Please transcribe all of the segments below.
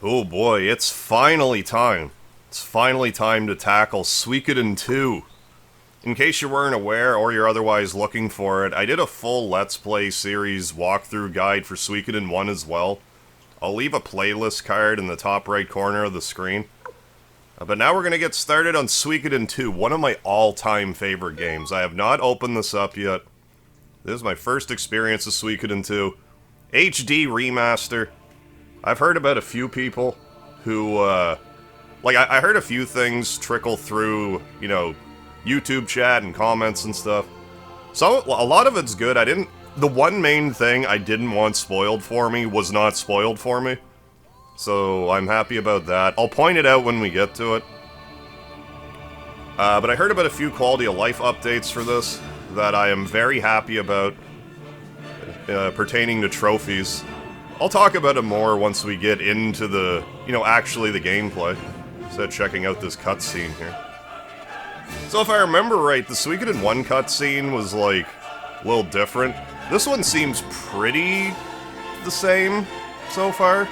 Oh boy, it's finally time. It's finally time to tackle Suikoden II. In case you weren't aware, or you're otherwise looking for it, I did a full Let's Play series walkthrough guide for Suikoden I as well. I'll leave a playlist card in the top right corner of the screen. But now we're going to get started on Suikoden II, one of my all-time favorite games. I have not opened this up yet. This is my first experience with Suikoden II. HD Remaster. I've heard about a few people who, I heard a few things trickle through, you know, YouTube chat and comments and stuff. So, a lot of it's good. The one main thing I didn't want spoiled for me was not spoiled for me. So, I'm happy about that. I'll point it out when we get to it. But I heard about a few quality of life updates for this that I am very happy about, pertaining to trophies. I'll talk about it more once we get into the, actually the gameplay, instead of checking out this cutscene here. So if I remember right, the Suikoden I cutscene was, like, a little different. This one seems pretty the same so far,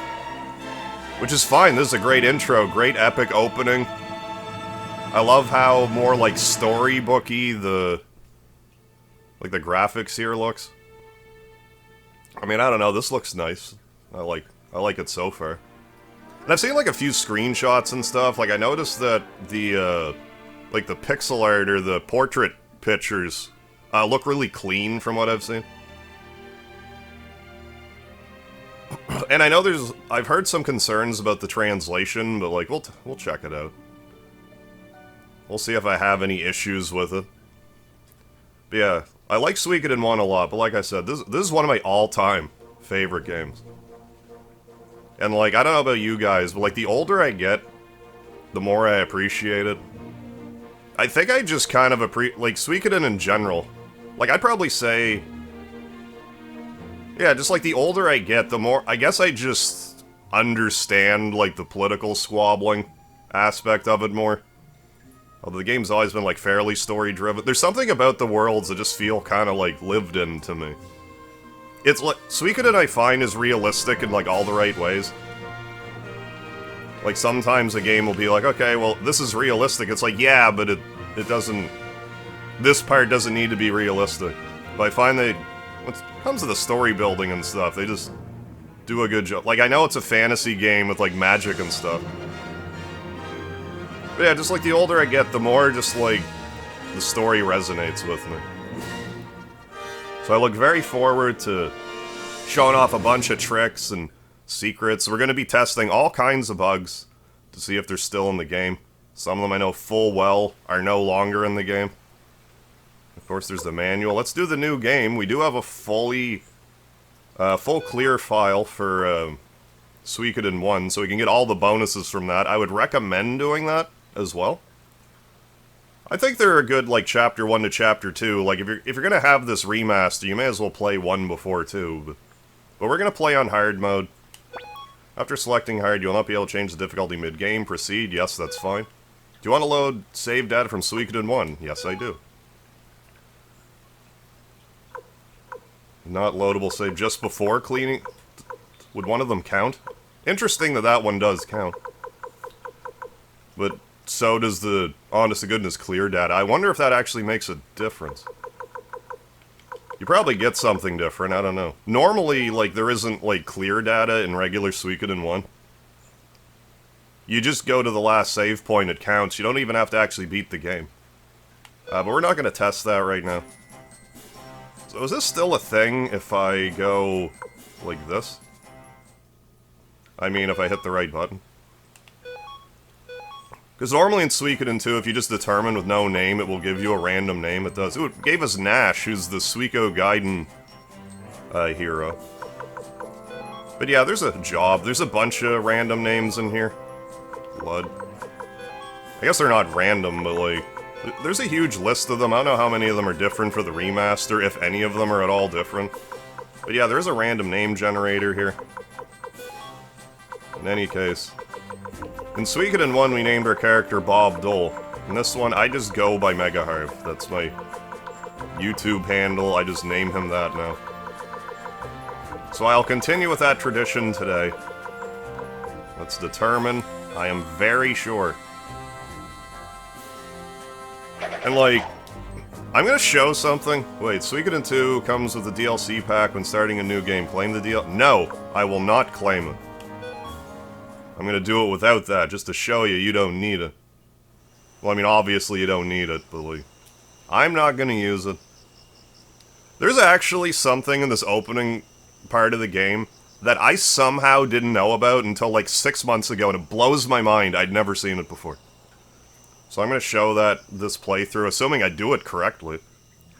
which is fine. This is a great intro, great epic opening. I love how more, like, storybooky the graphics here looks. I mean, I don't know, this looks nice. I like it so far. And I've seen, like, a few screenshots and stuff. Like, I noticed that the, the pixel art or the portrait pictures look really clean from what I've seen. And I know I've heard some concerns about the translation, but, like, we'll check it out. We'll see if I have any issues with it. But yeah, I like Suikoden 1 a lot, but like I said, this is one of my all-time favorite games. And, like, I don't know about you guys, but, like, the older I get, the more I appreciate it. I think I just kind of like, Suikoden in general. Like, I'd probably say... Yeah, just, like, the older I get, the more... I guess I just understand, like, the political squabbling aspect of it more. Although the game's always been, like, fairly story-driven. There's something about the worlds that just feel kind of, like, lived in to me. It's like, Suikoden I find is realistic in, like, all the right ways. Like, sometimes a game will be like, okay, well, this is realistic. It's like, yeah, but it doesn't... This part doesn't need to be realistic. But I find when it comes to the story building and stuff, they just do a good job. Like, I know it's a fantasy game with, like, magic and stuff. But yeah, just like the older I get, the more just, like, the story resonates with me. So I look very forward to showing off a bunch of tricks and secrets. We're going to be testing all kinds of bugs to see if they're still in the game. Some of them I know full well are no longer in the game. Of course, there's the manual. Let's do the new game. We do have a full clear file for Suikoden 1, so we can get all the bonuses from that. I would recommend doing that as well. I think they're a good, like, Chapter 1 to Chapter 2. Like, if you're gonna have this remaster, you may as well play 1 before 2. But we're gonna play on hard mode. After selecting hard, you'll not be able to change the difficulty mid-game. Proceed. Yes, that's fine. Do you want to load save data from Suikoden 1? Yes, I do. Not loadable save just before cleaning. Would one of them count? Interesting that one does count. But so does the honest-to-goodness clear data. I wonder if that actually makes a difference. You probably get something different, I don't know. Normally, like, there isn't, like, clear data in regular Suikoden 1. You just go to the last save point, it counts. You don't even have to actually beat the game. But we're not going to test that right now. So is this still a thing if I go like this? I mean, if I hit the right button. Because normally in Suikoden 2, if you just determine with no name, it will give you a random name. It does. Ooh, it gave us Nash, who's the Suikoden hero. But yeah, there's a job. There's a bunch of random names in here. Blood. I guess they're not random, but, like, there's a huge list of them. I don't know how many of them are different for the remaster, if any of them are at all different. But yeah, there's a random name generator here. In any case. In Suikoden 1, we named our character Bob Dole. In this one, I just go by Megaharv. That's my YouTube handle. I just name him that now. So I'll continue with that tradition today. Let's determine. I am very sure. And, like, I'm gonna show something. Wait, Suikoden II comes with a DLC pack when starting a new game. Claim the deal? No, I will not claim it. I'm gonna do it without that, just to show you you don't need it. Well, I mean, obviously you don't need it, but, like, I'm not gonna use it. There's actually something in this opening part of the game that I somehow didn't know about until, like, 6 months ago, and it blows my mind. I'd never seen it before. So I'm going to show that this playthrough, assuming I do it correctly.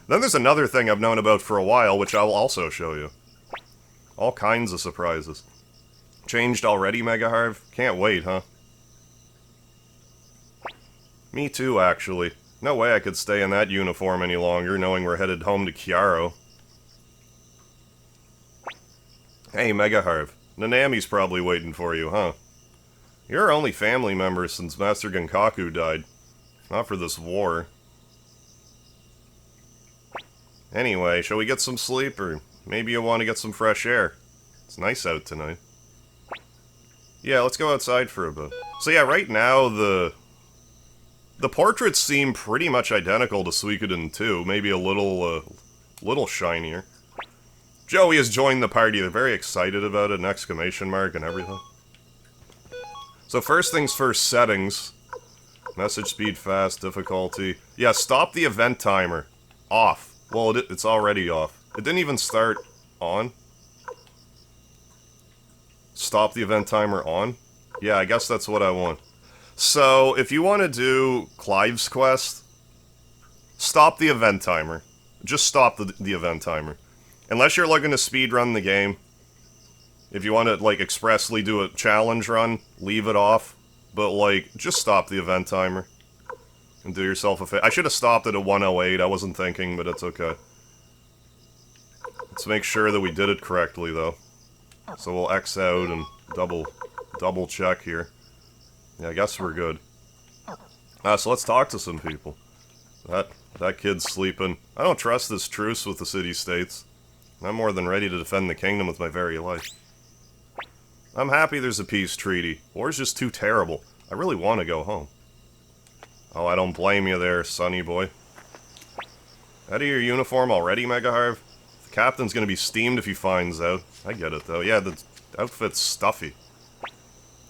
Then there's another thing I've known about for a while, which I will also show you. All kinds of surprises. Changed already, Megaharv? Can't wait, huh? Me too, actually. No way I could stay in that uniform any longer, knowing we're headed home to Chiaro. Hey, Megaharv. Nanami's probably waiting for you, huh? You're our only family member since Master Genkaku died. Not for this war. Anyway, shall we get some sleep, or maybe you want to get some fresh air? It's nice out tonight. Yeah, let's go outside for a bit. So yeah, right now, the portraits seem pretty much identical to Suikoden II, maybe a little shinier. Joey has joined the party, they're very excited about it, an exclamation mark and everything. So first things first, settings. Message speed, fast, difficulty. Yeah, stop the event timer. Off. Well, it's already off. It didn't even start on. Stop the event timer on? Yeah, I guess that's what I want. So, if you want to do Clive's quest, stop the event timer. Just stop the event timer. Unless you're looking to speedrun the game. If you want to, like, expressly do a challenge run, leave it off. But, like, just stop the event timer. And do yourself a favor. I should have stopped it at 108, I wasn't thinking, but it's okay. Let's make sure that we did it correctly, though. So we'll X out and double check here. Yeah, I guess we're good. So let's talk to some people. That kid's sleeping. I don't trust this truce with the city-states. I'm more than ready to defend the kingdom with my very life. I'm happy there's a peace treaty. War's just too terrible. I really want to go home. Oh, I don't blame you there, sonny boy. Out of your uniform already, Megaharv? The captain's gonna be steamed if he finds out. I get it, though. Yeah, the outfit's stuffy.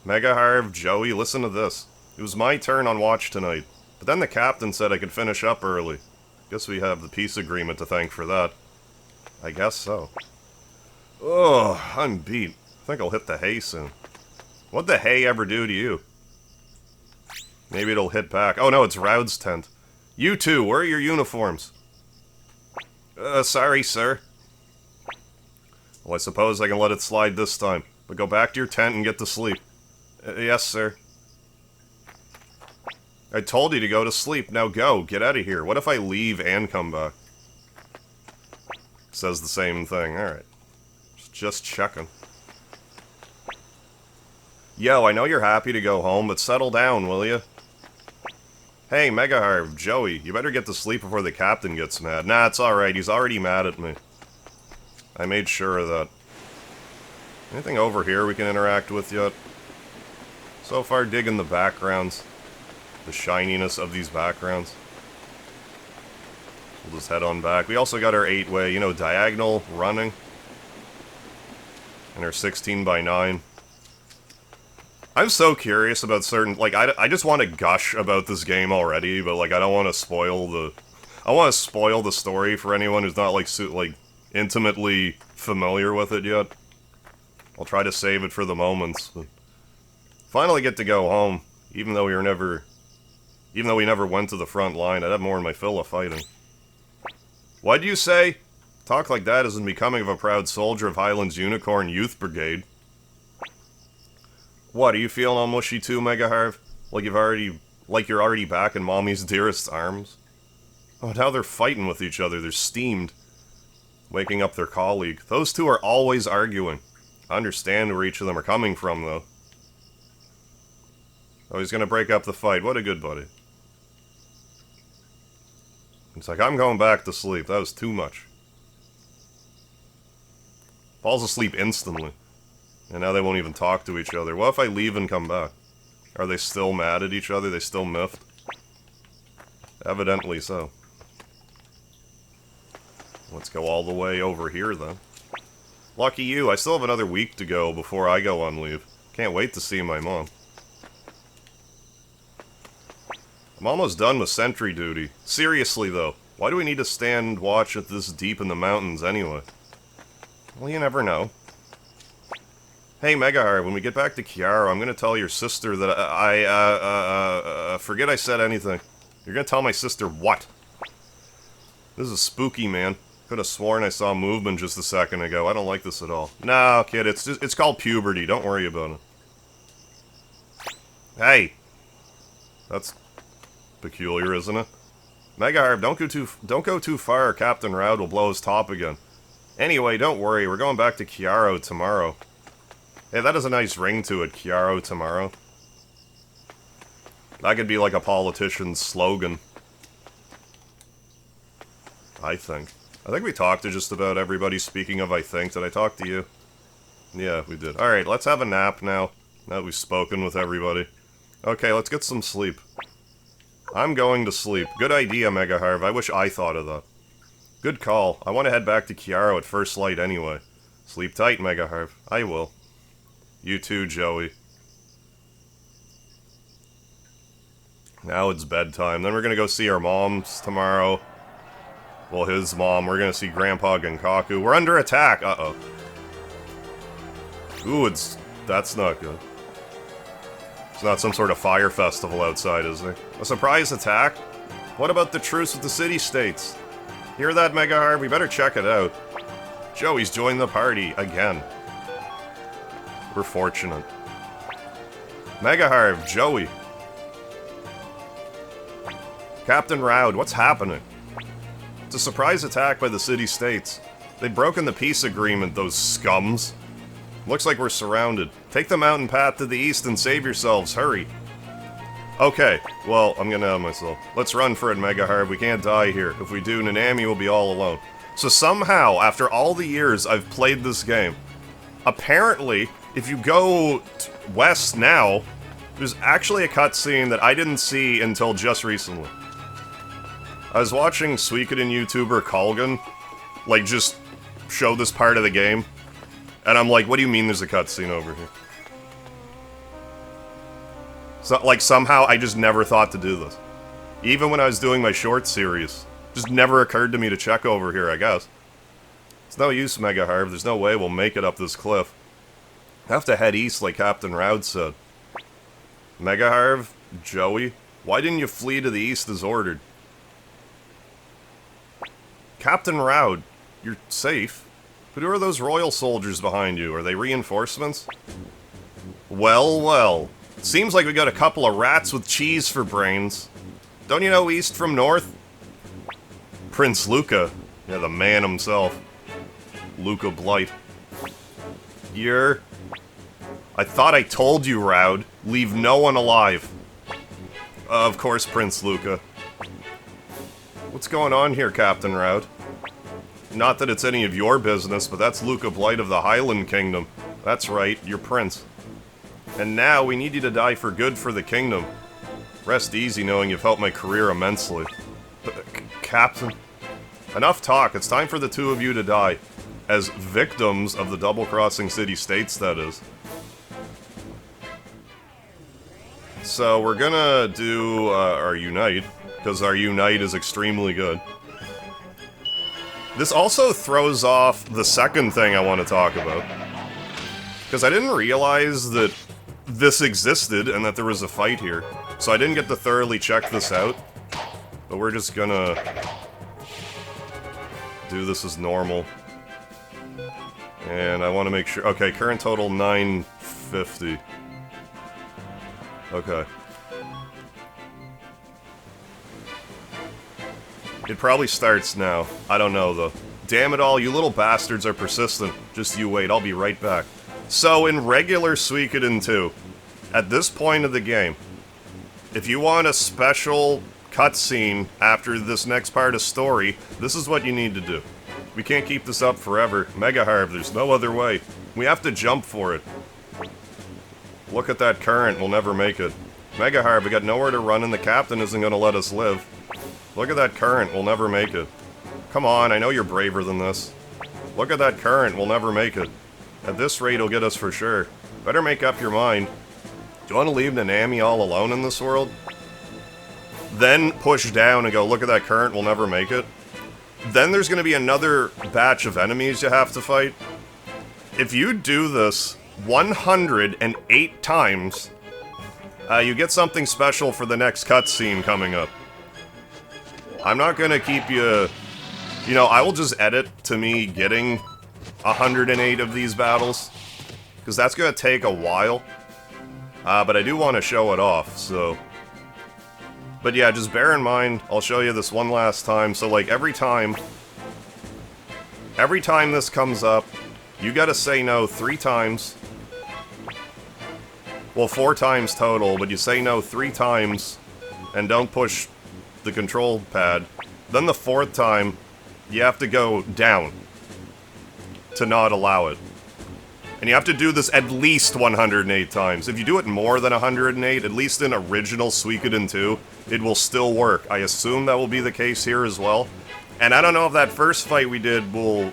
Megaharv, Joey, listen to this. It was my turn on watch tonight, but then the captain said I could finish up early. Guess we have the peace agreement to thank for that. I guess so. Ugh, I'm beat. I think I'll hit the hay soon. What'd the hay ever do to you? Maybe it'll hit back. Oh no, it's Raud's tent. You two, where are your uniforms? Sorry, sir. Well, I suppose I can let it slide this time. But go back to your tent and get to sleep. Yes, sir. I told you to go to sleep. Now go. Get out of here. What if I leave and come back? Says the same thing. Alright. Just checking. Yo, I know you're happy to go home, but settle down, will you? Hey, Megaharv, Joey, you better get to sleep before the captain gets mad. Nah, it's alright, he's already mad at me. I made sure of that. Anything over here we can interact with yet? So far, digging the backgrounds. The shininess of these backgrounds. We'll just head on back. We also got our 8-way, you know, diagonal running. And our 16:9. I'm so curious about certain, like, I just want to gush about this game already, but, like, I don't want to spoil the... I want to spoil the story for anyone who's not, like, intimately familiar with it yet. I'll try to save it for the moments, but... Finally get to go home, even though we never went to the front line. I'd have more in my fill of fighting. What'd you say? Talk like that isn't becoming of a proud soldier of Highland's Unicorn Youth Brigade. What, are you feeling all mushy too, Megaharv? Like you're already back in Mommy's dearest arms? Oh, now they're fighting with each other, they're steamed. Waking up their colleague. Those two are always arguing. I understand where each of them are coming from, though. Oh, he's gonna break up the fight. What a good buddy. It's like, I'm going back to sleep. That was too much. Falls asleep instantly. And now they won't even talk to each other. What if I leave and come back? Are they still mad at each other? They still miffed? Evidently so. Let's go all the way over here, then. Lucky you, I still have another week to go before I go on leave. Can't wait to see my mom. I'm almost done with sentry duty. Seriously, though, why do we need to stand watch at this deep in the mountains anyway? Well, you never know. Hey, Megahard, when we get back to Chiaro, I'm gonna tell your sister that forget I said anything. You're gonna tell my sister what? This is spooky, man. Could have sworn I saw movement just a second ago. I don't like this at all. No, kid, it's called puberty. Don't worry about it. Hey! That's peculiar, isn't it? Megaharb, don't go too far, or Captain Roud will blow his top again. Anyway, don't worry, we're going back to Chiaro tomorrow. Hey, that has a nice ring to it, Chiaro tomorrow. That could be like a politician's slogan. I think we talked to just about everybody. Speaking of I think, did I talk to you? Yeah, we did. Alright, let's have a nap now that we've spoken with everybody. Okay, let's get some sleep. I'm going to sleep. Good idea, Megaharv. I wish I thought of that. Good call. I want to head back to Chiaro at first light anyway. Sleep tight, Megaharv. I will. You too, Joey. Now it's bedtime. Then we're gonna go see our moms tomorrow. Well, his mom. We're gonna see Grandpa Genkaku. We're under attack! Uh-oh. Ooh, that's not good. It's not some sort of fire festival outside, is there? A surprise attack? What about the truce with the city-states? Hear that, Megaharv? We better check it out. Joey's joined the party, again. We're fortunate. Megaharv, Joey. Captain Roud, what's happening? It's a surprise attack by the city-states. They've broken the peace agreement, those scums. Looks like we're surrounded. Take the mountain path to the east and save yourselves, hurry. Okay, well, I'm gonna out myself. Let's run for it, Megaharv. We can't die here. If we do, Nanami will be all alone. So somehow, after all the years I've played this game, apparently, if you go west now, there's actually a cutscene that I didn't see until just recently. I was watching Suikoden YouTuber Colgan, like, just show this part of the game, and I'm like, what do you mean there's a cutscene over here? So, like, somehow I just never thought to do this. Even when I was doing my short series, just never occurred to me to check over here, I guess. It's no use, Megaharv. There's no way we'll make it up this cliff. Have to head east like Captain Roud said. Megaharv, Joey, why didn't you flee to the east as ordered? Captain Roud, you're safe. But who are those royal soldiers behind you? Are they reinforcements? Well, well. Seems like we got a couple of rats with cheese for brains. Don't you know east from north? Prince Luca. Yeah, the man himself. Luca Blight. I thought I told you, Roud. Leave no one alive. Of course, Prince Luca. What's going on here, Captain Roud? Not that it's any of your business, but that's Luca Blight of the Highland Kingdom. That's right, you're Prince. And now, we need you to die for good for the kingdom. Rest easy knowing you've helped my career immensely. Captain? Enough talk, it's time for the two of you to die. As victims of the double-crossing city-states, that is. So, we're gonna do our Unite, because our Unite is extremely good. This also throws off the second thing I want to talk about. Because I didn't realize that this existed and that there was a fight here. So I didn't get to thoroughly check this out. But we're just gonna do this as normal. And I want to make sure... Okay, current total 950. Okay. It probably starts now. I don't know, though. Damn it all, you little bastards are persistent. Just you wait, I'll be right back. So, in regular Suikoden II, at this point of the game, if you want a special cutscene after this next part of story, this is what you need to do. We can't keep this up forever. Megaharv, there's no other way. We have to jump for it. Look at that current, we'll never make it. Mega Harp, we got nowhere to run and the captain isn't gonna let us live. Look at that current, we'll never make it. Come on, I know you're braver than this. Look at that current, we'll never make it. At this rate, it'll get us for sure. Better make up your mind. Do you want to leave Nanami all alone in this world? Then push down and go, look at that current, we'll never make it. Then there's gonna be another batch of enemies you have to fight. If you do this 108 times, you get something special for the next cutscene coming up. I'm not gonna keep you... You know, I will just edit to me getting 108 of these battles, because that's gonna take a while. But I do want to show it off, so... But yeah, just bear in mind, I'll show you this one last time. So, like, every time this comes up, you gotta say no 3 times. Well, 4 times total, but you say no 3 times, and don't push the control pad. Then the 4th time, you have to go down to not allow it. And you have to do this at least 108 times. If you do it more than 108, at least in original Suikoden II, it will still work. I assume that will be the case here as well. And I don't know if that first fight we did will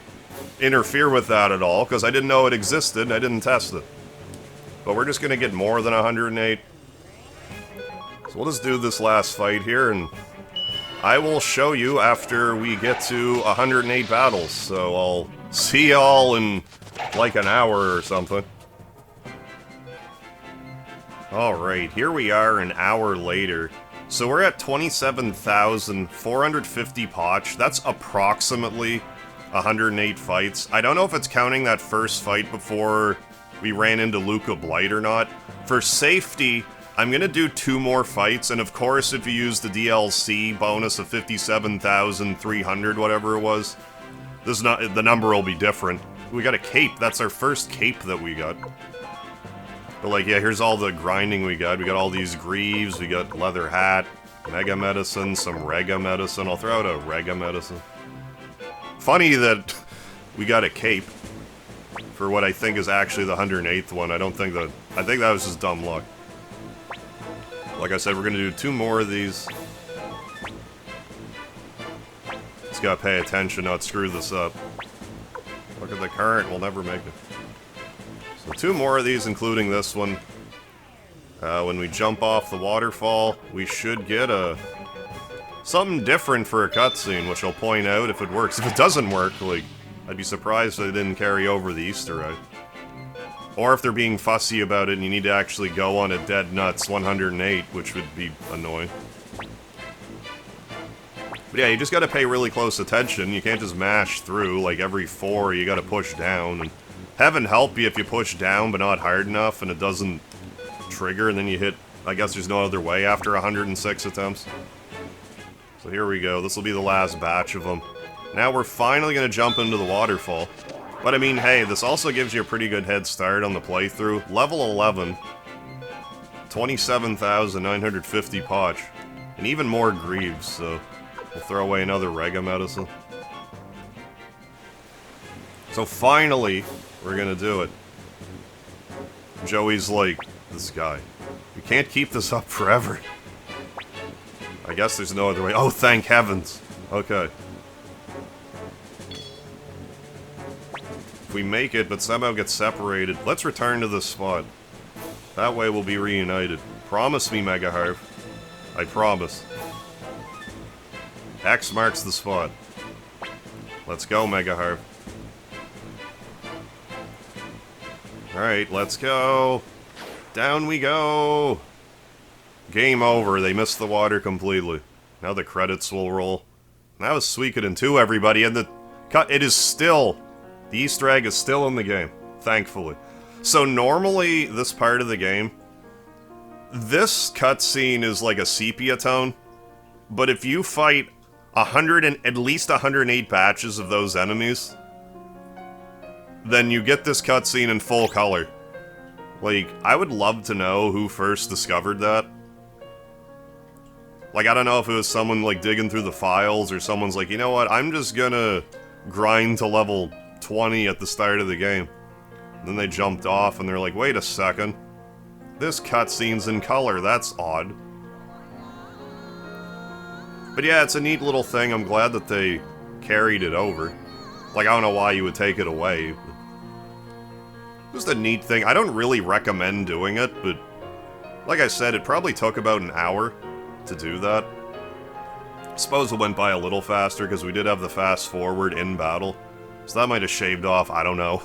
interfere with that at all, because I didn't know it existed and I didn't test it. But we're just going to get more than 108. So we'll just do this last fight here, and I will show you after we get to 108 battles. So I'll see y'all in like an hour or something. Alright, here we are an hour later. So we're at 27,450 poch. That's approximately 108 fights. I don't know if it's counting that first fight before we ran into Luca Blight or not. For safety, I'm gonna do 2 more fights, and of course if you use the DLC bonus of 57,300, whatever it was, the number will be different. We got a cape, that's our first cape that we got. But like, yeah, here's all the grinding we got. We got all these greaves, we got leather hat, mega medicine, some rega medicine. I'll throw out a rega medicine. Funny that we got a cape for what I think is actually the 108th one. I think that was just dumb luck. Like I said, we're gonna do 2 more of these. Just gotta pay attention, not screw this up. Look at the current, we'll never make it. So 2 more of these, including this one. When we jump off the waterfall, we should get something different for a cutscene, which I'll point out if it works. If it doesn't work, like, I'd be surprised if they didn't carry over the Easter egg. Or if they're being fussy about it and you need to actually go on a dead nuts 108, which would be annoying. But yeah, you just gotta pay really close attention. You can't just mash through. Like, every 4, you gotta push down. And heaven help you if you push down but not hard enough and it doesn't trigger and then you hit... I guess there's no other way after 106 attempts. So here we go. This will be the last batch of them. Now we're finally gonna jump into the waterfall. But I mean, hey, this also gives you a pretty good head start on the playthrough. Level 11. 27,950 poch. And even more greaves, so... We'll throw away another rega medicine. So finally, we're gonna do it. Joey's like, this guy. We can't keep this up forever. I guess there's no other way. Oh, thank heavens. Okay. If we make it, but somehow get separated, let's return to this spot. That way we'll be reunited. Promise me, Mega Harp. I promise. X marks the spot. Let's go, Mega Harp. Alright, let's go. Down we go. Game over. They missed the water completely. Now the credits will roll. That was Suikoden II, everybody, and it is still... The Easter egg is still in the game, thankfully. So normally, this part of the game, this cutscene is like a sepia tone, but if you fight at least 108 batches of those enemies, then you get this cutscene in full color. Like, I would love to know who first discovered that. Like, I don't know if it was someone, like, digging through the files, or someone's like, you know what, I'm just gonna grind to level 20 at the start of the game. And then they jumped off, and they're like, wait a second. This cutscene's in color, that's odd. But yeah, it's a neat little thing. I'm glad that they carried it over. Like, I don't know why you would take it away. Just a neat thing. I don't really recommend doing it, but like I said, it probably took about an hour to do that. I suppose it went by a little faster because we did have the fast forward in battle. So that might have shaved off, I don't know,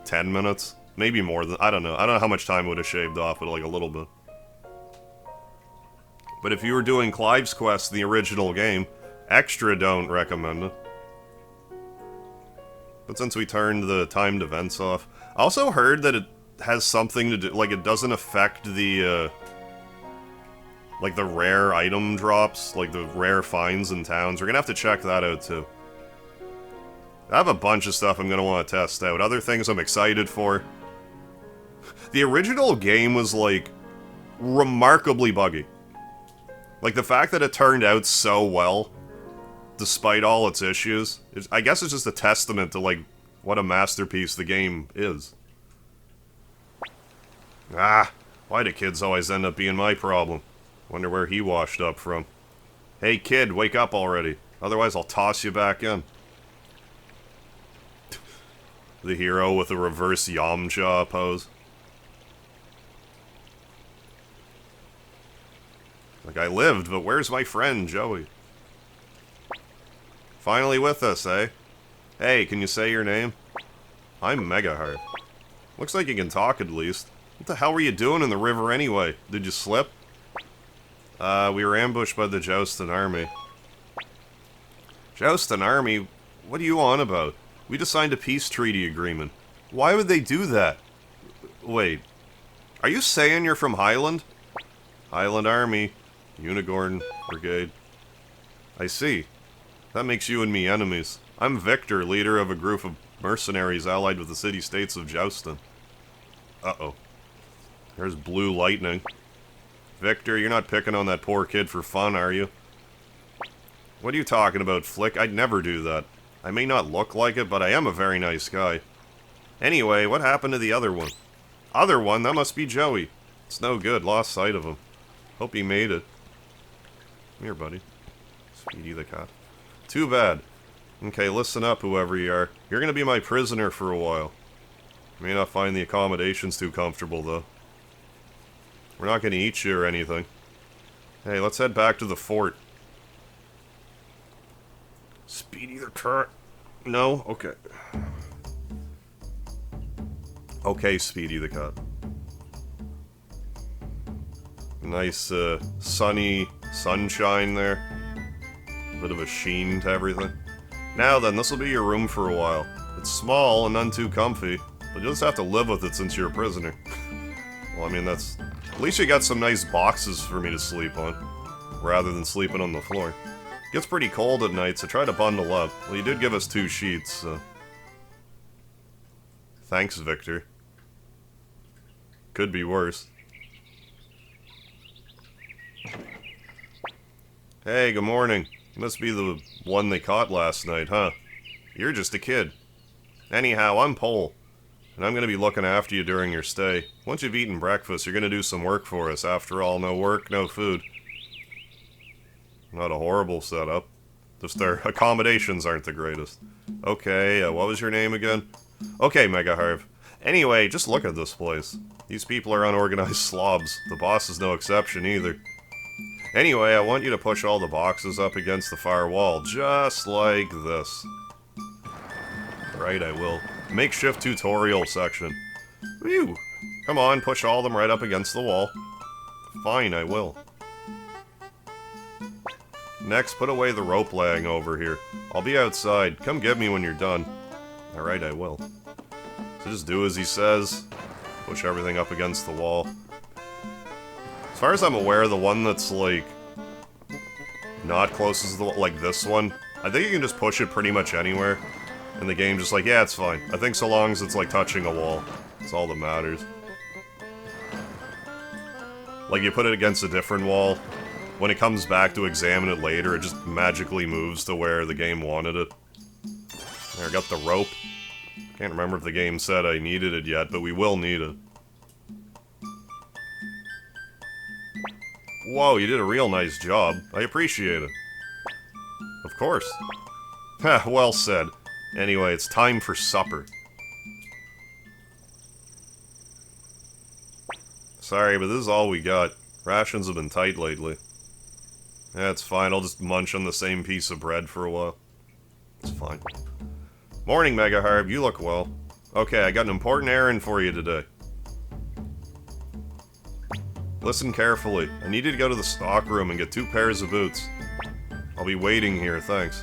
10 minutes? Maybe more than, I don't know. I don't know how much time it would have shaved off, but like a little bit. But if you were doing Clive's Quest in the original game, extra don't recommend it. But since we turned the timed events off, I also heard that it has something to do, like it doesn't affect the, like the rare item drops, like the rare finds in towns. We're gonna have to check that out too. I have a bunch of stuff I'm gonna want to test out. Other things I'm excited for. The original game was, like, remarkably buggy. Like, the fact that it turned out so well, despite all its issues, I guess it's just a testament to, like, what a masterpiece the game is. Ah, why do kids always end up being my problem? Wonder where he washed up from. Hey kid, wake up already. Otherwise I'll toss you back in. The hero with a reverse Yamcha pose. Like, I lived, but where's my friend, Joey? Finally with us, eh? Hey, can you say your name? I'm Megaheart. Looks like you can talk at least. What the hell were you doing in the river anyway? Did you slip? We were ambushed by the Joustin army. Joustin army? What are you on about? We just signed a peace treaty agreement. Why would they do that? Wait. Are you saying you're from Highland? Highland army. Unicorn Brigade. I see. That makes you and me enemies. I'm Victor, leader of a group of mercenaries allied with the city-states of Joustin. Uh-oh. There's blue lightning. Victor, you're not picking on that poor kid for fun, are you? What are you talking about, Flick? I'd never do that. I may not look like it, but I am a very nice guy. Anyway, what happened to the other one? Other one? That must be Joey. It's no good. Lost sight of him. Hope he made it. Come here, buddy. Speedy the cat. Too bad. Okay, listen up, whoever you are. You're gonna be my prisoner for a while. May not find the accommodations too comfortable, though. We're not gonna eat you or anything. Hey, let's head back to the fort. Speedy the cat. No? Okay. Okay, Speedy the cat. Nice, sunny sunshine there. Bit of a sheen to everything. Now then, this'll be your room for a while. It's small and none too comfy, but you'll just have to live with it since you're a prisoner. Well, I mean, that's... At least you got some nice boxes for me to sleep on, rather than sleeping on the floor. It gets pretty cold at night, so try to bundle up. Well, you did give us 2 sheets, so... Thanks, Victor. Could be worse. Hey, good morning. You must be the one they caught last night, huh? You're just a kid. Anyhow, I'm Pole, and I'm gonna be looking after you during your stay. Once you've eaten breakfast, you're gonna do some work for us. After all, no work, no food. Not a horrible setup. Just their accommodations aren't the greatest. Okay, what was your name again? Okay, Megaharv. Anyway, just look at this place. These people are unorganized slobs. The boss is no exception either. Anyway, I want you to push all the boxes up against the far wall, just like this. Right, I will. Makeshift tutorial section. Whew! Come on, push all of them right up against the wall. Fine, I will. Next, put away the rope laying over here. I'll be outside. Come get me when you're done. Alright, I will. So just do as he says. Push everything up against the wall. As far as I'm aware, the one that's, like, not closest to the wall, like this one, I think you can just push it pretty much anywhere. And the game's just like, yeah, it's fine. I think so long as it's, like, touching a wall. That's all that matters. Like, you put it against a different wall, when it comes back to examine it later, it just magically moves to where the game wanted it. There, I got the rope. Can't remember if the game said I needed it yet, but we will need it. Whoa, you did a real nice job. I appreciate it. Of course. Ha, well said. Anyway, it's time for supper. Sorry, but this is all we got. Rations have been tight lately. That's fine, I'll just munch on the same piece of bread for a while. It's fine. Morning, Mega Harb, you look well. Okay, I got an important errand for you today. Listen carefully. I need you to go to the stock room and get 2 pairs of boots. I'll be waiting here, thanks.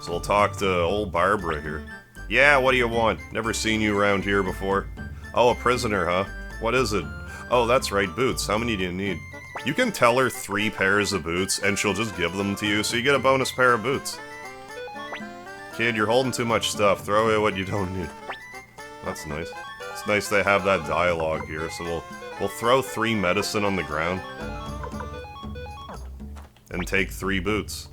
So we'll talk to old Barbara here. Yeah, what do you want? Never seen you around here before. Oh, a prisoner, huh? What is it? Oh, that's right, boots. How many do you need? You can tell her 3 pairs of boots, and she'll just give them to you, so you get a bonus pair of boots. Kid, you're holding too much stuff. Throw away what you don't need. That's nice. It's nice they have that dialogue here, so we'll throw 3 medicine on the ground. And take 3 boots.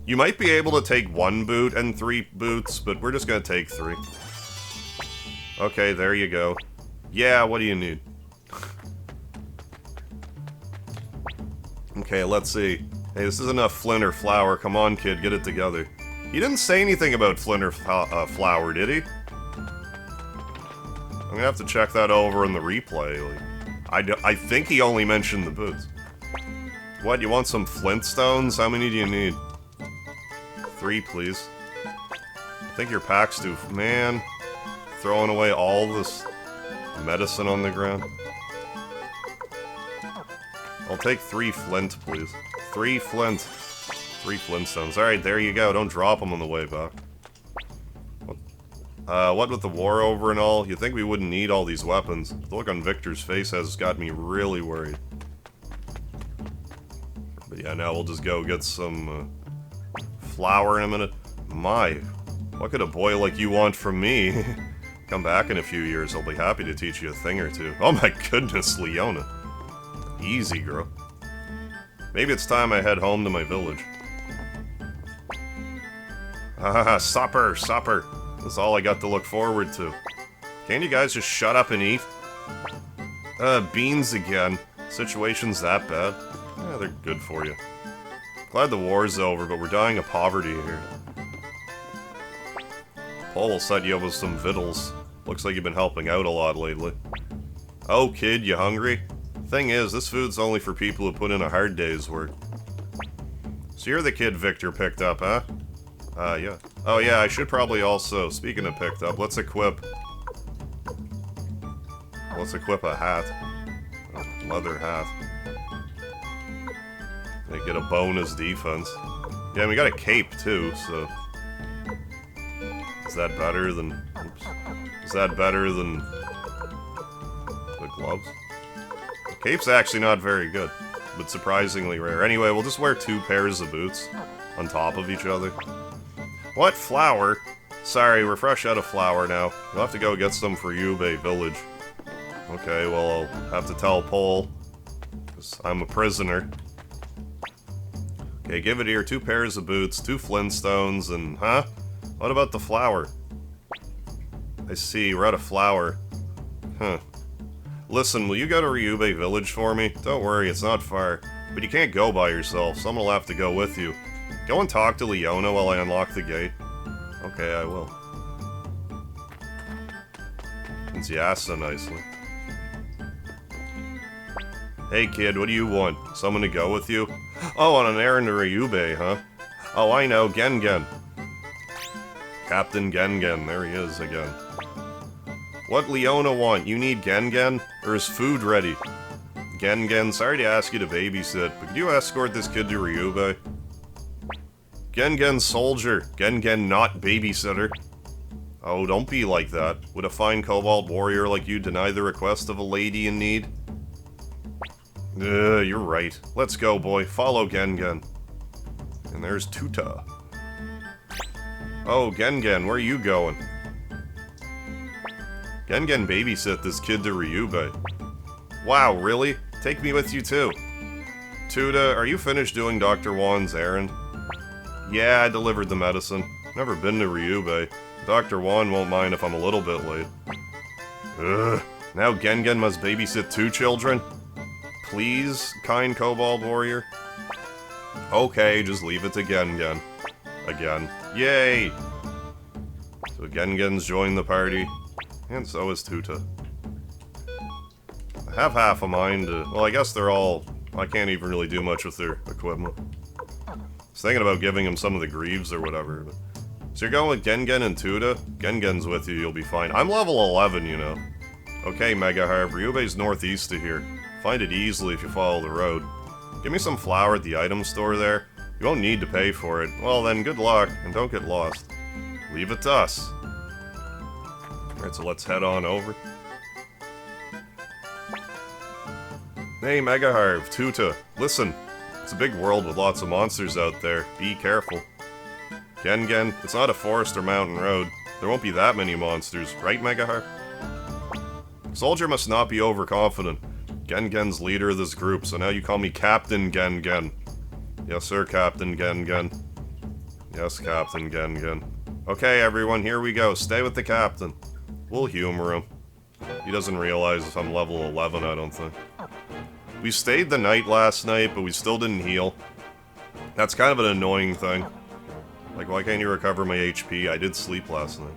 You might be able to take 1 boot and 3 boots, but we're just gonna take 3. Okay, there you go. Yeah, what do you need? Okay, let's see. Hey, this is enough flint or flour. Come on, kid, get it together. He didn't say anything about flint or flour, did he? I'm gonna have to check that over in the replay. Like, I think he only mentioned the boots. What, you want some flintstones? How many do you need? 3, please. I think your pack's too... Man, throwing away all this medicine on the ground. I'll take 3 flint, please. 3 flint. 3 flintstones. Alright, there you go. Don't drop them on the way back. What with the war over and all, you'd think we wouldn't need all these weapons. The look on Victor's face has got me really worried. But yeah, now we'll just go get some flour in a minute. My, what could a boy like you want from me? Come back in a few years, I'll be happy to teach you a thing or two. Oh my goodness, Leona. Easy, girl. Maybe it's time I head home to my village. Ah, supper, supper. That's all I got to look forward to. Can't you guys just shut up and eat? Beans again. Situation's that bad. Yeah, they're good for you. Glad the war's over, but we're dying of poverty here. Paul will set you up with some victuals. Looks like you've been helping out a lot lately. Oh, kid, you hungry? Thing is, this food's only for people who put in a hard day's work. So you're the kid Victor picked up, huh? Yeah. Oh yeah, I should probably also, speaking of picked up, let's equip a hat. A leather hat. They get a bonus defense. Yeah, and we got a cape too, so... Is that better than... Oops. Is that better than... the gloves? The cape's actually not very good, but surprisingly rare. Anyway, we'll just wear 2 pairs of boots on top of each other. What? Flour? Sorry, we're fresh out of flour now. We'll have to go get some for Ryube village. Okay, well, I'll have to tell Paul, because I'm a prisoner. Okay, give it here. 2 pairs of boots, 2 flintstones, and... Huh? What about the flour? I see, we're out of flour. Huh. Listen, will you go to Ryube village for me? Don't worry, it's not far. But you can't go by yourself, someone will have to go with you. Go and talk to Leona while I unlock the gate. Okay, I will. Since you asked so nicely. Hey kid, what do you want? Someone to go with you? Oh, on an errand to Ryube, huh? Oh, I know, Gengen. Captain Gengen, there he is again. What Leona want? You need Gengen? Or is food ready? Gengen, sorry to ask you to babysit, but could you escort this kid to Ryube? Gengen soldier, Gengen not babysitter. Oh, don't be like that. Would a fine Cobalt warrior like you deny the request of a lady in need? You're right. Let's go, boy. Follow Gengen. And there's Tuta. Oh, Gengen, where are you going? Gengen babysit this kid to Ryube. Wow, really? Take me with you too. Tuta, are you finished doing Dr. Wan's errand? Yeah, I delivered the medicine. Never been to Ryube. Dr. Wan won't mind if I'm a little bit late. Ugh. Now Gengen must babysit 2 children? please, kind Kobold Warrior? Okay, just leave it to Gengen. Again. Yay! So Gengen's joined the party. And so is Tuta. I have half a mind to... Well, I guess they're all... I can't even really do much with their equipment. I was thinking about giving him some of the greaves or whatever. But... So you're going with Gengen and Tuta? Gengen's with you, you'll be fine. I'm level 11, you know. Okay, Mega Harv, Ryube's northeast of here. Find it easily if you follow the road. Give me some flour at the item store there. You won't need to pay for it. Well then, good luck, and don't get lost. Leave it to us. Alright, so let's head on over. Hey, Mega Harv, Tuta, listen. It's a big world with lots of monsters out there. Be careful. Gengen, it's not a forest or mountain road. There won't be that many monsters, right, Mega Harv? Soldier must not be overconfident. Gengen's leader of this group, so now you call me Captain Gengen. Yes, sir, Captain Gengen. Yes, Captain Gengen. Okay, everyone, here we go. Stay with the captain. We'll humor him. He doesn't realize if I'm level 11, I don't think. We stayed the night last night, but we still didn't heal. That's kind of an annoying thing. Like, why can't you recover my HP? I did sleep last night.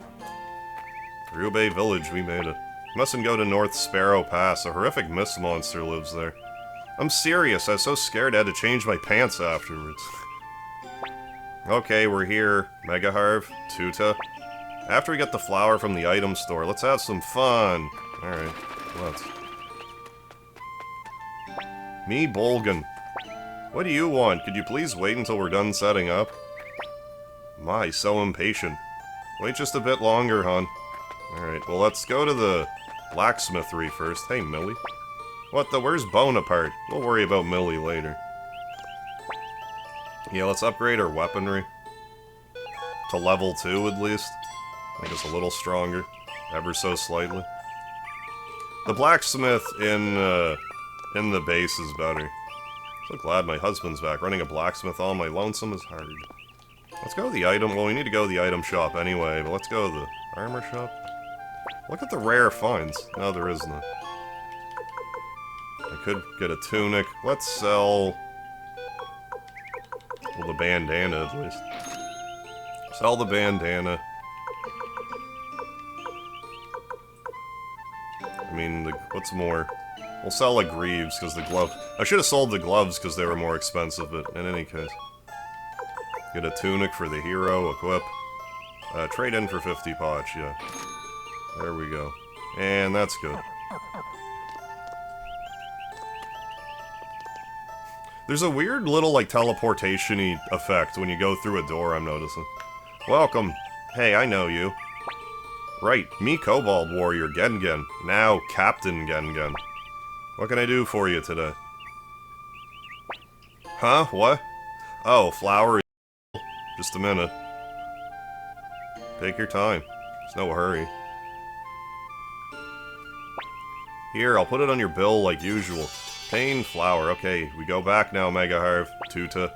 Ryube Village, we made it. Mustn't go to North Sparrow Pass. A horrific mist monster lives there. I'm serious, I was so scared I had to change my pants afterwards. Okay, we're here. Mega Harv, Tuta. After we get the flour from the item store, let's have some fun. Alright, let's. Me, Bolgan. What do you want? Could you please wait until we're done setting up? My, so impatient. Wait just a bit longer, hon. Alright, well let's go to the blacksmithery first. Hey, Millie. What the? Where's Bonaparte? We'll worry about Millie later. Yeah, let's upgrade our weaponry. To level 2, at least. Make us a little stronger. Ever so slightly. The blacksmith in the base is better. So glad my husband's back. Running a blacksmith all my lonesome is hard. Let's go to the item... Well, we need to go to the item shop anyway, but let's go to the armor shop. Look at the rare finds. No, there is none. I could get a tunic. Let's sell... Well, the bandana, at least. Sell the bandana. I mean, what's more? We'll sell the greaves, because the glove... I should have sold the gloves, because they were more expensive, but in any case. Get a tunic for the hero, equip. Trade in for 50 potch, yeah. There we go. And that's good. There's a weird little, like, teleportation-y effect when you go through a door, I'm noticing. Welcome. Hey, I know you. Right, me Kobold Warrior Gengen. Now Captain Gengen. What can I do for you today? Huh? What? Oh, flour. Just a minute. Take your time. There's no hurry. Here, I'll put it on your bill like usual. Pain flour. Okay, we go back now, Mega Harv. Tuta.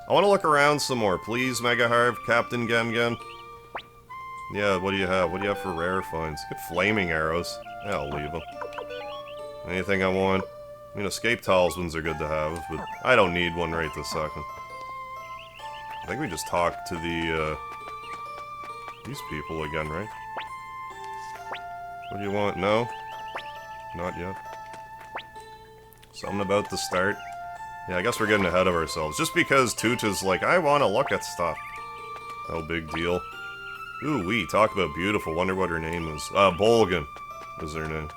I want to look around some more, please, Mega Harv, Captain Gengen. Yeah, what do you have? What do you have for rare finds? Get flaming arrows. Yeah, I'll leave them. Anything I want? I mean, escape talismans are good to have, but I don't need one right this second. I think we just talked to the, these people again, right? What do you want? No? Not yet. Something about the start. Yeah, I guess we're getting ahead of ourselves. Just because Tuta's like, I want to look at stuff. No big deal. Ooh, wee, talk about beautiful. Wonder what her name is. Bolgan is her name.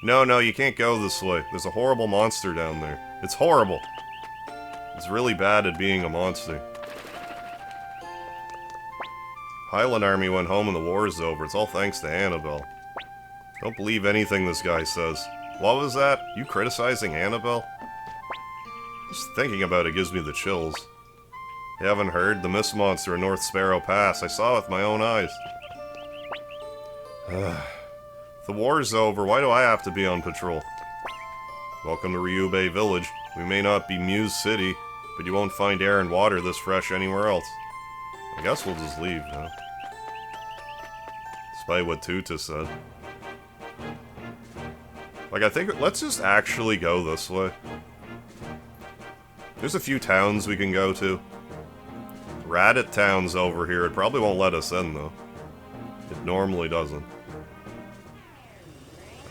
No, you can't go this way. There's a horrible monster down there. It's horrible. It's really bad at being a monster. Highland army went home and the war is over. It's all thanks to Annabelle. Don't believe anything this guy says. What was that? You criticizing Annabelle? Just thinking about it gives me the chills. You haven't heard? The mist monster in North Sparrow Pass. I saw it with my own eyes. The war's over. Why do I have to be on patrol? Welcome to Ryube Village. We may not be Muse City, but you won't find air and water this fresh anywhere else. I guess we'll just leave now. Despite what Tuta said. Like, I think, let's just actually go this way. There's a few towns we can go to. Radit town's over here. It probably won't let us in, though. It normally doesn't.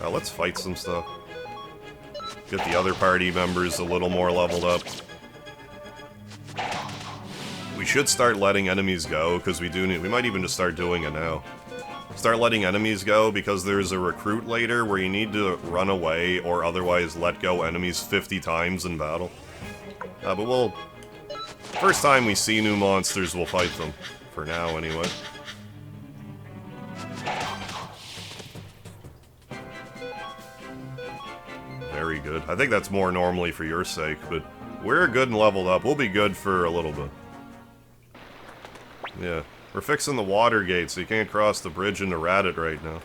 Let's fight some stuff. Get the other party members a little more leveled up. We should start letting enemies go, because we might even just start doing it now. Start letting enemies go, because there's a recruit later where you need to run away or otherwise let go enemies 50 times in battle. But we'll... First time we see new monsters, we'll fight them. For now, anyway. Very good. I think that's more normally for your sake, but we're good and leveled up. We'll be good for a little bit. Yeah. We're fixing the water gate, so you can't cross the bridge into Radit right now.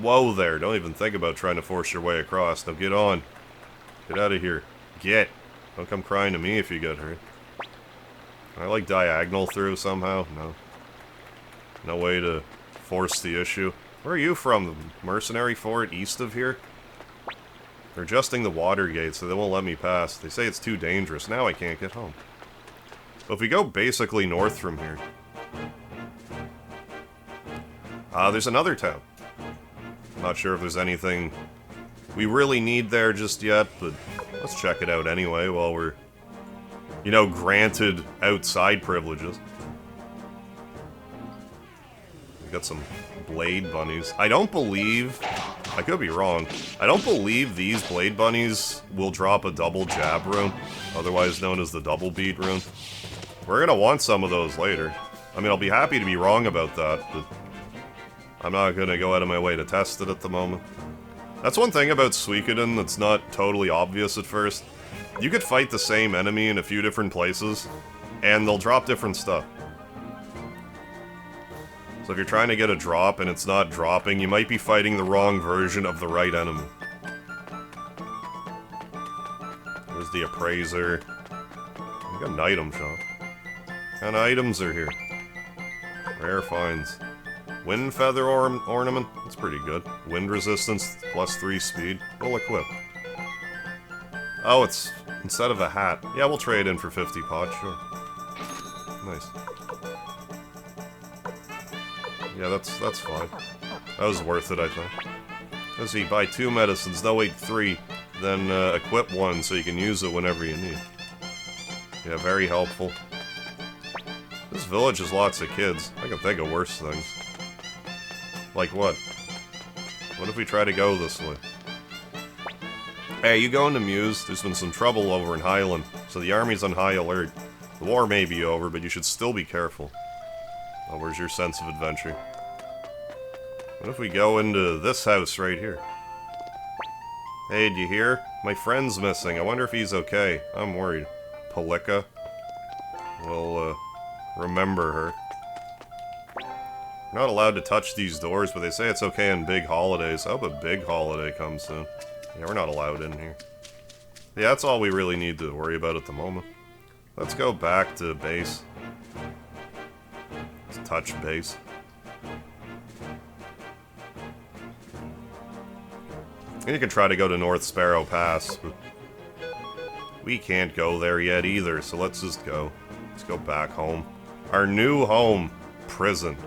Whoa there. Don't even think about trying to force your way across. Now get on. Get out of here. Get. Don't come crying to me if you get hurt. Can I, like, diagonal through somehow? No. No way to force the issue. Where are you from? The mercenary fort east of here? They're adjusting the water gate, so they won't let me pass. They say it's too dangerous. Now I can't get home. But if we go basically north from here... there's another town. I'm not sure if there's anything we really need there just yet, but let's check it out anyway while we're, you know, granted outside privileges. We got some blade bunnies. I don't believe... I could be wrong. I don't believe these blade bunnies will drop a double jab rune, otherwise known as the double beat rune. We're gonna want some of those later. I mean, I'll be happy to be wrong about that, but I'm not gonna go out of my way to test it at the moment. That's one thing about Suikoden that's not totally obvious at first. You could fight the same enemy in a few different places, and they'll drop different stuff. So if you're trying to get a drop and it's not dropping, you might be fighting the wrong version of the right enemy. There's the appraiser. We got an item shop. What kind of items are here? Rare finds. Wind feather ornament. That's pretty good. Wind resistance, +3 speed. We'll equip. Oh, it's instead of a hat. Yeah, we'll trade in for 50 pot, sure. Nice. Yeah, that's fine. That was worth it, I think. Let's see, buy 2 medicines, no wait, 3. Then equip 1 so you can use it whenever you need. Yeah, very helpful. This village has lots of kids. I can think of worse things. Like what? What if we try to go this way? Hey, you going to Muse? There's been some trouble over in Highland, so the army's on high alert. The war may be over, but you should still be careful. Oh, where's your sense of adventure? What if we go into this house right here? Hey, do you hear? My friend's missing. I wonder if he's okay. I'm worried. Palika. We'll, remember her. We're not allowed to touch these doors, but they say it's okay on big holidays. I hope a big holiday comes soon. Yeah, we're not allowed in here. Yeah, that's all we really need to worry about at the moment. Let's go back to base. Let's touch base. And you can try to go to North Sparrow Pass, but we can't go there yet either, so let's just go. Let's go back home. Our new home. Prison.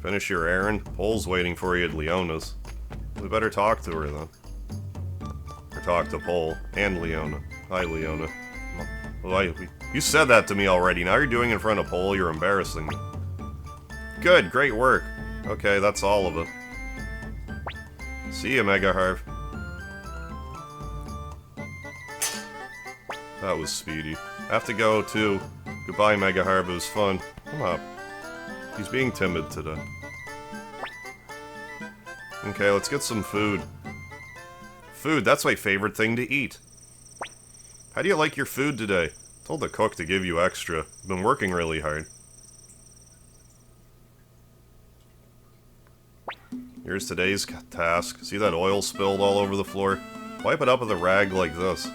Finish your errand. Pole's waiting for you at Leona's. We better talk to her, then. Or talk to Pole and Leona. Hi, Leona. Well, you said that to me already. Now you're doing it in front of Pole. You're embarrassing me. Good. Great work. Okay, that's all of it. See ya, Mega Harv. That was speedy. I have to go, too. Goodbye, Mega Harv. It was fun. Come up. He's being timid today. Okay, let's get some food. Food, that's my favorite thing to eat. How do you like your food today? Told the cook to give you extra. Been working really hard. Here's today's task. See that oil spilled all over the floor? Wipe it up with a rag like this.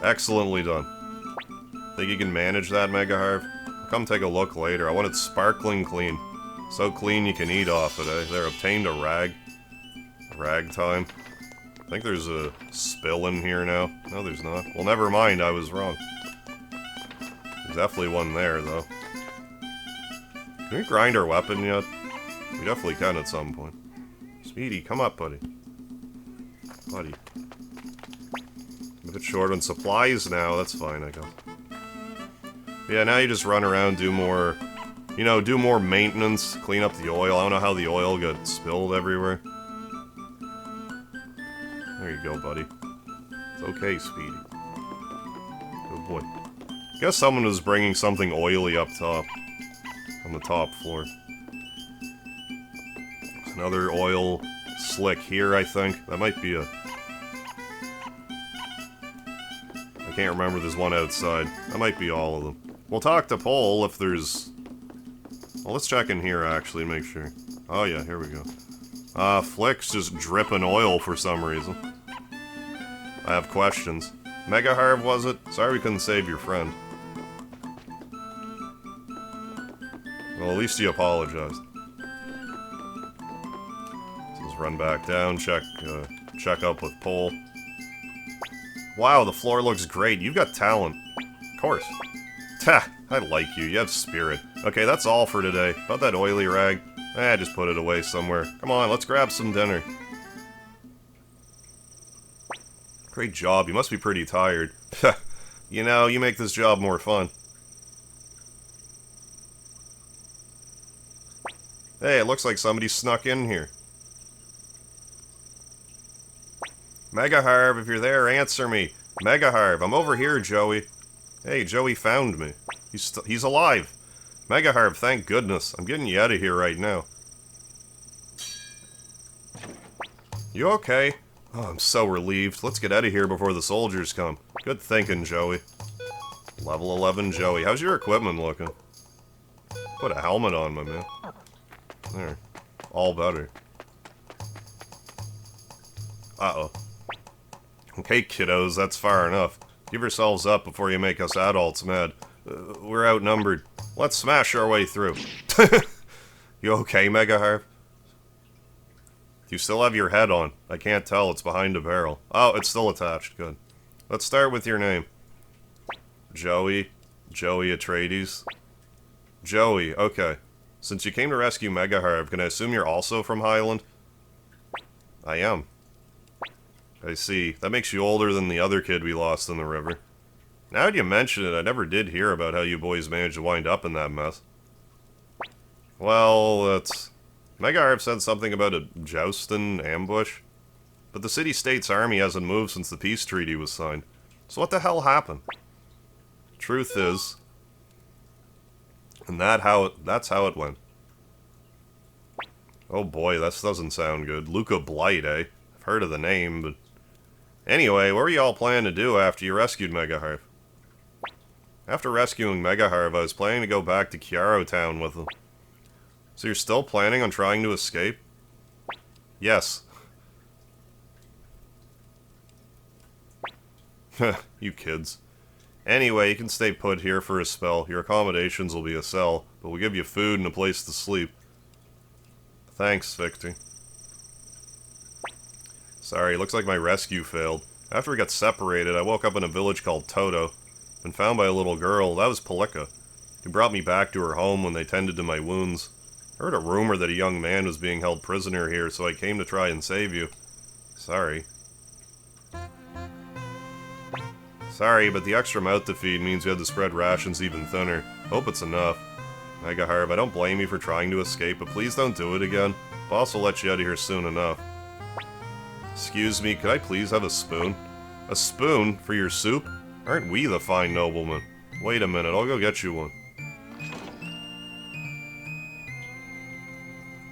Excellently done. Think you can manage that, Mega Harv? Come take a look later. I want it sparkling clean. So clean you can eat off it, eh? There, obtained a rag. Rag time. I think there's a spill in here now. No, there's not. Well, never mind, I was wrong. There's definitely one there, though. Can we grind our weapon yet? We definitely can at some point. Speedy, come up, buddy. Buddy. A bit short on supplies now, that's fine, I guess. Yeah, now you just run around, do more... You know, do more maintenance, clean up the oil. I don't know how the oil got spilled everywhere. There you go, buddy. It's okay, Speedy. Good boy. Guess someone was bringing something oily up top. On the top floor. Another oil slick here, I think. That might be a... I can't remember, there's one outside. That might be all of them. We'll talk to Paul if there's... Well, let's check in here, actually, and make sure. Oh, yeah, here we go. Flick's just dripping oil for some reason. I have questions. Mega Harv, was it? Sorry we couldn't save your friend. Well, at least he apologized. So let's run back down, check up with Paul. Wow, the floor looks great. You've got talent. Of course. Ha! I like you. You have spirit. Okay, that's all for today. About that oily rag. Just put it away somewhere. Come on, let's grab some dinner. Great job. You must be pretty tired. You know, you make this job more fun. Hey, it looks like somebody snuck in here. Mega Harv, if you're there, answer me. Mega Harv, I'm over here, Joey. Hey, Joey found me. He's alive. Mega Harv, thank goodness. I'm getting you out of here right now. You okay? Oh, I'm so relieved. Let's get out of here before the soldiers come. Good thinking, Joey. Level 11 Joey. How's your equipment looking? Put a helmet on, my man. There. All better. Uh-oh. Okay, kiddos, that's far enough. Give yourselves up before you make us adults mad. We're outnumbered. Let's smash our way through. You okay, Mega Harv? You still have your head on. I can't tell, it's behind a barrel. Oh, it's still attached, good. Let's start with your name. Joey. Joey Atreides. Joey, okay. Since you came to rescue Mega Harv, can I assume you're also from Highland? I am. I see. That makes you older than the other kid we lost in the river. Now that you mention it, I never did hear about how you boys managed to wind up in that mess. Well, that's... Mega Harv said something about a jousting ambush. But the city-state's army hasn't moved since the peace treaty was signed. So what the hell happened? Truth is... And that's how it went. Oh boy, that doesn't sound good. Luca Blight, eh? I've heard of the name, but... Anyway, what were you all planning to do after you rescued Mega Harv? After rescuing Mega Harv, I was planning to go back to Chiaro Town with him. So you're still planning on trying to escape? Yes. You kids. Anyway, you can stay put here for a spell. Your accommodations will be a cell, but we'll give you food and a place to sleep. Thanks, Victor. Sorry, looks like my rescue failed. After we got separated, I woke up in a village called Toto. Been found by a little girl. That was Palika. He brought me back to her home when they tended to my wounds. I heard a rumor that a young man was being held prisoner here, so I came to try and save you. Sorry. Sorry, but the extra mouth to feed means we had to spread rations even thinner. Hope it's enough. Mega Harv, I don't blame you for trying to escape, but please don't do it again. Boss will let you out of here soon enough. Excuse me, could I please have a spoon? A spoon? For your soup? Aren't we the fine noblemen? Wait a minute, I'll go get you one.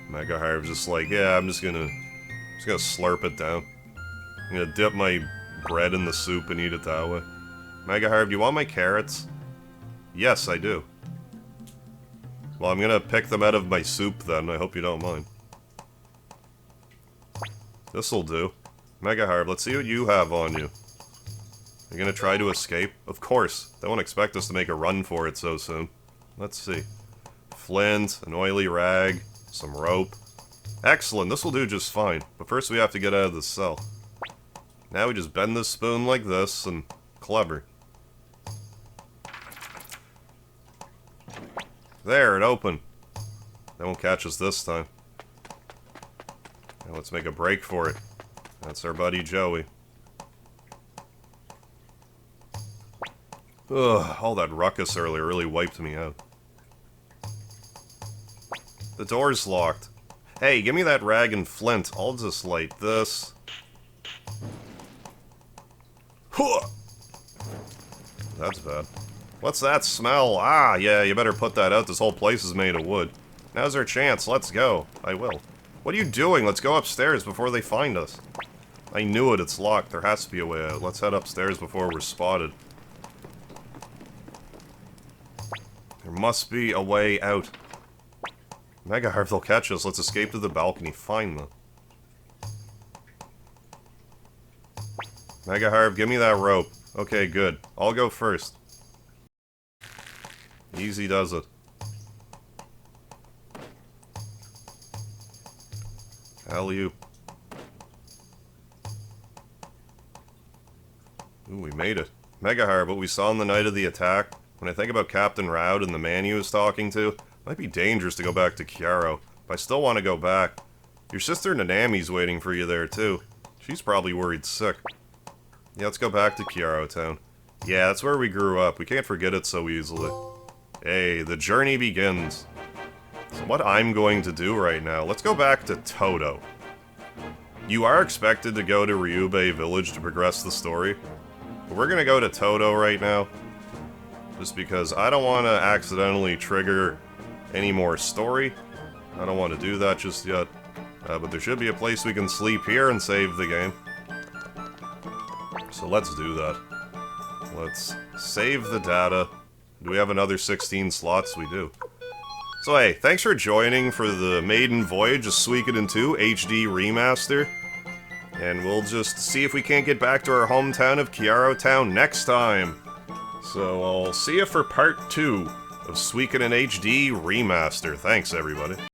Mega Harv's just like, yeah, I'm just gonna slurp it down. I'm gonna dip my bread in the soup and eat it that way. Mega Harv, do you want my carrots? Yes, I do. Well, I'm gonna pick them out of my soup then, I hope you don't mind. This'll do. Mega Harv, let's see what you have on you. You're gonna try to escape? Of course. They won't expect us to make a run for it so soon. Let's see. Flint, an oily rag, some rope. Excellent, this will do just fine. But first we have to get out of this cell. Now we just bend this spoon like this, and clever. There, it opened. They won't catch us this time. Now let's make a break for it. That's our buddy Joey. Ugh, all that ruckus earlier really wiped me out. The door's locked. Hey, give me that rag and flint. I'll just light this. Huh! That's bad. What's that smell? Ah, yeah, you better put that out. This whole place is made of wood. Now's our chance. Let's go. I will. What are you doing? Let's go upstairs before they find us. I knew it. It's locked. There has to be a way out. Let's head upstairs before we're spotted. There must be a way out. Mega Harp, they'll catch us. Let's escape to the balcony. Find them. Mega Harp, give me that rope. Okay, good. I'll go first. Easy does it. Alley-oop. Ooh, we made it. Mega Harp, what we saw on the night of the attack. When I think about Captain Roud and the man he was talking to, it might be dangerous to go back to Chiaro, but I still want to go back. Your sister Nanami's waiting for you there, too. She's probably worried sick. Yeah, let's go back to Chiaro Town. Yeah, that's where we grew up. We can't forget it so easily. Hey, the journey begins. So what I'm going to do right now, let's go back to Todo. You are expected to go to Ryube Village to progress the story, but we're gonna go to Todo right now, just because I don't want to accidentally trigger any more story. I don't want to do that just yet, but there should be a place we can sleep here and save the game. So let's do that. Let's save the data. Do we have another 16 slots? We do. So hey, thanks for joining for the maiden voyage of Suikoden II HD Remaster. And we'll just see if we can't get back to our hometown of Chiaro Town next time. So I'll see you for part 2 of Suikoden HD Remaster. Thanks, everybody.